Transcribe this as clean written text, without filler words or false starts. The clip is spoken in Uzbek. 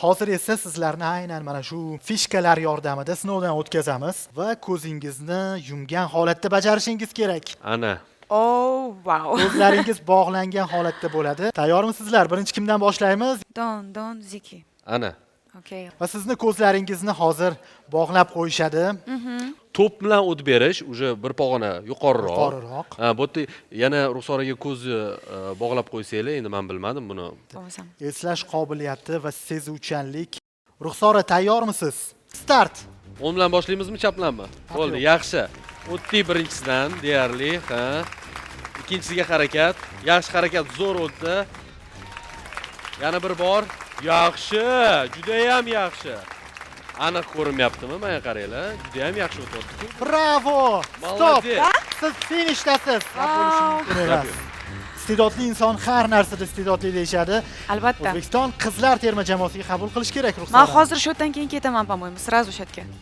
Hozir esa sizlarni aynan mana shu fishkalar yordamida sinovdan o'tkazamiz va ko'zingizni yumgan holatda bajarishingiz kerak. Ana. Oh, wow. Ko'zlaringiz bog'langan holatda bo'ladi. Tayyormisizlar? Birinchi kimdan boshlaymiz? Don, Ziki. Ana. Okay. Va sizni ko'zlaringizni hozir bog'lab qo'yishadi. To'p bilan o't berish, уже bir pog'ona yuqoriroq. Yuqoriroq. Ha, bu yerda yana Ruxsoraga ko'zni bog'lab qo'ysanglar, endi men bilmadim buni. Bo'lmasam. Eslash qobiliyati va sezuvchanlik. Ruxsora, tayyormisiz? Start. O'ng bilan boshlaymizmi, chap bilanmi? Bo'ldi, yaxshi. O'tdik birinchisidan deyarli, ha. Ikkinchisiga harakat. Yaxshi harakat, zo'r o'tdi. Yana bir bor. Yaxshi, juda ham yaxshi. Aniq ko'rinyaptimi? Mana qaranglar, juda ham yaxshi o'tyapti-ku. Bravo! Stop! Молодец. Siz finishdasiz. Gap bo'lishi mumkin emas. Iste'dodli inson har narsada iste'dodli deyishadi. Albatta. O'zbekiston qizlar terma jamoasiga qabul qilish kerak, Men Ruxsora. hozir shu yerdan keyin ketaman, по-моему, сразу shu yerga.